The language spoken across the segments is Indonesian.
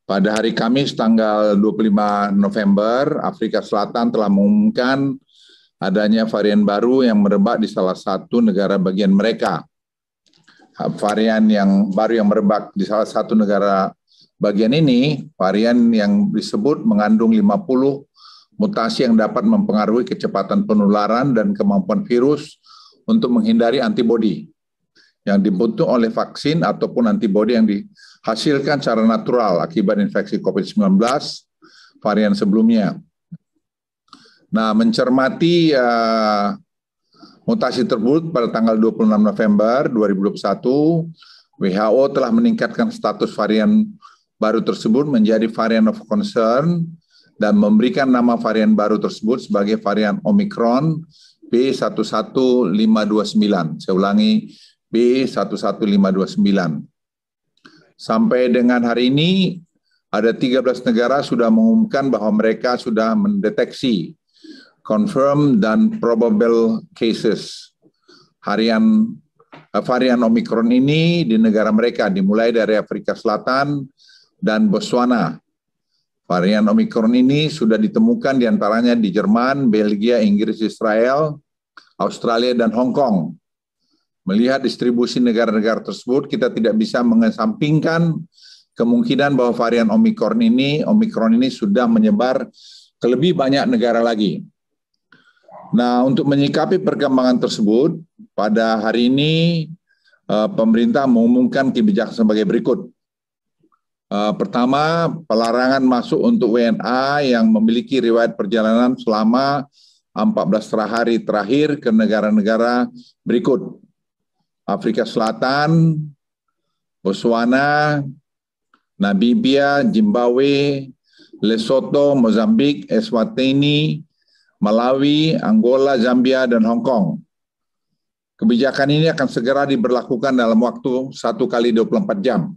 Pada hari Kamis tanggal 25 November, Afrika Selatan telah mengumumkan adanya varian baru yang merebak di salah satu negara bagian mereka. Varian yang baru yang merebak di salah satu negara bagian ini, varian yang disebut mengandung 50 mutasi yang dapat mempengaruhi kecepatan penularan dan kemampuan virus untuk menghindari antibodi yang dibentuk oleh vaksin ataupun antibodi yang dihasilkan secara natural akibat infeksi COVID-19 varian sebelumnya. Nah, mencermati mutasi tersebut pada tanggal 26 November 2021, WHO telah meningkatkan status varian baru tersebut menjadi varian of concern dan memberikan nama varian baru tersebut sebagai varian Omicron B11529. Saya ulangi, B11529. Sampai dengan hari ini, ada 13 negara sudah mengumumkan bahwa mereka sudah mendeteksi confirmed dan probable cases varian Omicron ini di negara mereka, dimulai dari Afrika Selatan dan Botswana. Varian Omicron ini sudah ditemukan diantaranya di Jerman, Belgia, Inggris, Israel, Australia, dan Hong Kong. Melihat distribusi negara-negara tersebut, kita tidak bisa mengesampingkan kemungkinan bahwa varian Omicron ini sudah menyebar ke lebih banyak negara lagi. Nah, untuk menyikapi perkembangan tersebut, pada hari ini pemerintah mengumumkan kebijakan sebagai berikut. Pertama, pelarangan masuk untuk WNA yang memiliki riwayat perjalanan selama 14 hari terakhir ke negara-negara berikut: Afrika Selatan, Botswana, Namibia, Zimbabwe, Lesotho, Mozambik, Eswatini, Malawi, Angola, Zambia, dan Hong Kong. Kebijakan ini akan segera diberlakukan dalam waktu 1 kali 24 jam.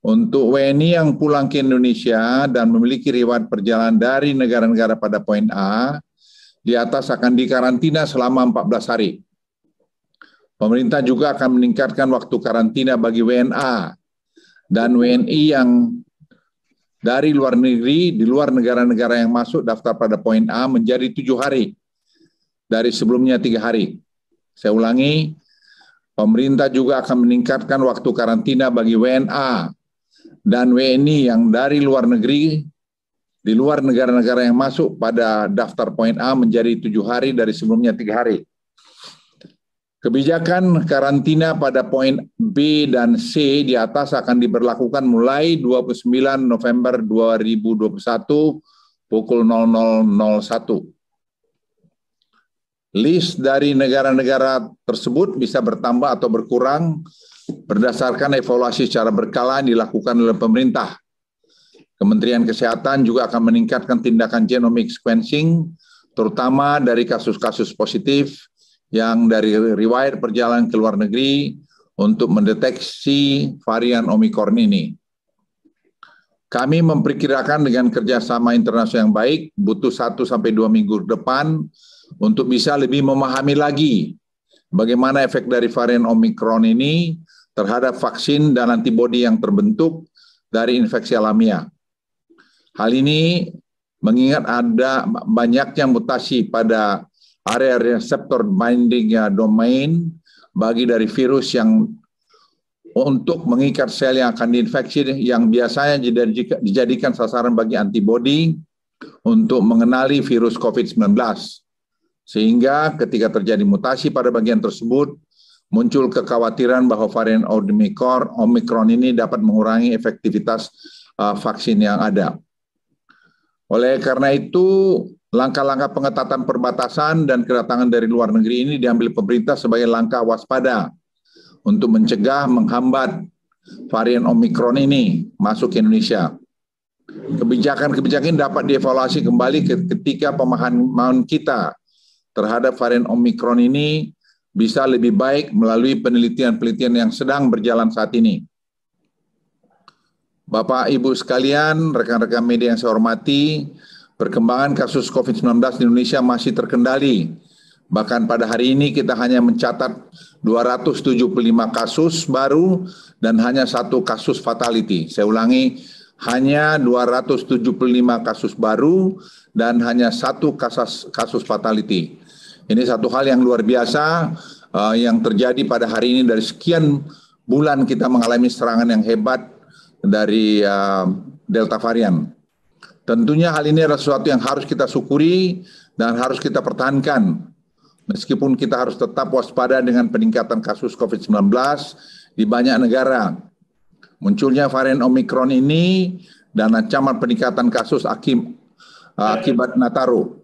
Untuk WNI yang pulang ke Indonesia dan memiliki riwayat perjalanan dari negara-negara pada poin A, di atas akan dikarantina selama 14 hari. Pemerintah juga akan meningkatkan waktu karantina bagi WNA dan WNI yang dari luar negeri, di luar negara-negara yang masuk daftar pada poin A menjadi 7 hari dari sebelumnya 3 hari. Saya ulangi, pemerintah juga akan meningkatkan waktu karantina bagi WNA dan WNI yang dari luar negeri, di luar negara-negara yang masuk pada daftar poin A menjadi 7 hari dari sebelumnya 3 hari. Kebijakan karantina pada poin B dan C di atas akan diberlakukan mulai 29 November 2021 pukul 00.01. List dari negara-negara tersebut bisa bertambah atau berkurang berdasarkan evaluasi secara berkala yang dilakukan oleh pemerintah. Kementerian Kesehatan juga akan meningkatkan tindakan genomic sequencing, terutama dari kasus-kasus positif yang dari riwayat perjalanan ke luar negeri untuk mendeteksi varian Omicron ini. Kami memperkirakan dengan kerjasama internasional yang baik, butuh 1-2 minggu depan untuk bisa lebih memahami lagi bagaimana efek dari varian Omicron ini terhadap vaksin dan antibodi yang terbentuk dari infeksi alamiah. Hal ini mengingat ada banyaknya mutasi pada area reseptor binding domain bagi dari virus yang untuk mengikat sel yang akan diinfeksi yang biasanya dijadikan sasaran bagi antibodi untuk mengenali virus COVID-19. Sehingga ketika terjadi mutasi pada bagian tersebut, muncul kekhawatiran bahwa varian Omicron ini dapat mengurangi efektivitas vaksin yang ada. Oleh karena itu, langkah-langkah pengetatan perbatasan dan kedatangan dari luar negeri ini diambil pemerintah sebagai langkah waspada untuk mencegah, menghambat varian Omicron ini masuk ke Indonesia. Kebijakan-kebijakan ini dapat dievaluasi kembali ketika pemahaman kita terhadap varian Omicron ini bisa lebih baik melalui penelitian-penelitian yang sedang berjalan saat ini. Bapak, Ibu sekalian, rekan-rekan media yang saya hormati, perkembangan kasus COVID-19 di Indonesia masih terkendali. Bahkan pada hari ini kita hanya mencatat 275 kasus baru dan hanya 1 kasus fatality. Saya ulangi, hanya 275 kasus baru dan hanya 1 kasus fatality. Ini satu hal yang luar biasa yang terjadi pada hari ini. Dari sekian bulan kita mengalami serangan yang hebat dari Delta varian. Tentunya hal ini adalah sesuatu yang harus kita syukuri dan harus kita pertahankan. Meskipun kita harus tetap waspada dengan peningkatan kasus COVID-19 di banyak negara. Munculnya varian Omikron ini dan ancaman peningkatan kasus akibat Nataru.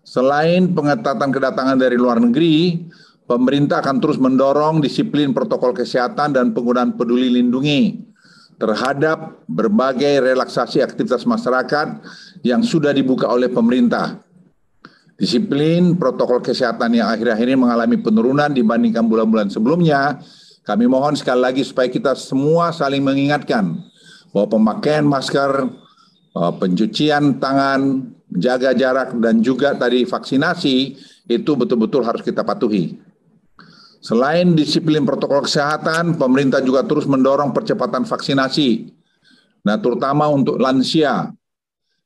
Selain pengetatan kedatangan dari luar negeri, pemerintah akan terus mendorong disiplin protokol kesehatan dan penggunaan peduli lindungi terhadap berbagai relaksasi aktivitas masyarakat yang sudah dibuka oleh pemerintah. Disiplin protokol kesehatan yang akhir-akhir ini mengalami penurunan dibandingkan bulan-bulan sebelumnya. Kami mohon sekali lagi supaya kita semua saling mengingatkan bahwa pemakaian masker, pencucian tangan, jaga jarak, dan juga tadi vaksinasi itu betul-betul harus kita patuhi. Selain disiplin protokol kesehatan, pemerintah juga terus mendorong percepatan vaksinasi. Nah, terutama untuk lansia,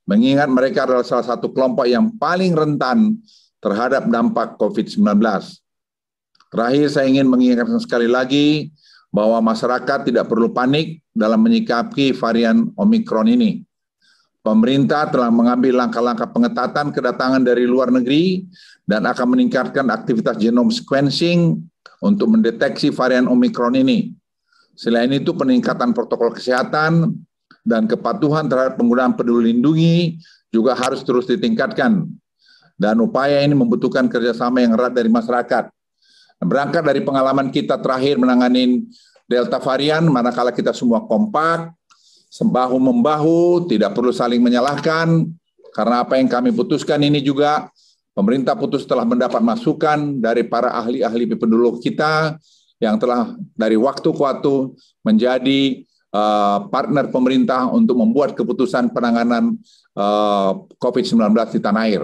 mengingat mereka adalah salah satu kelompok yang paling rentan terhadap dampak COVID-19. Terakhir, saya ingin mengingatkan sekali lagi bahwa masyarakat tidak perlu panik dalam menyikapi varian Omikron ini. Pemerintah telah mengambil langkah-langkah pengetatan kedatangan dari luar negeri dan akan meningkatkan aktivitas genome sequencing untuk mendeteksi varian Omikron ini. Selain itu, peningkatan protokol kesehatan dan kepatuhan terhadap penggunaan peduli lindungi juga harus terus ditingkatkan. Dan upaya ini membutuhkan kerjasama yang erat dari masyarakat. Berangkat dari pengalaman kita terakhir menangani Delta varian, manakala kita semua kompak, bahu-membahu, tidak perlu saling menyalahkan, karena apa yang kami putuskan ini juga, pemerintah putus telah mendapat masukan dari para ahli-ahli epidemiolog kita, yang telah dari waktu ke waktu menjadi partner pemerintah untuk membuat keputusan penanganan COVID-19 di tanah air.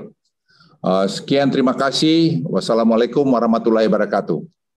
Sekian, terima kasih. Wassalamualaikum warahmatullahi wabarakatuh.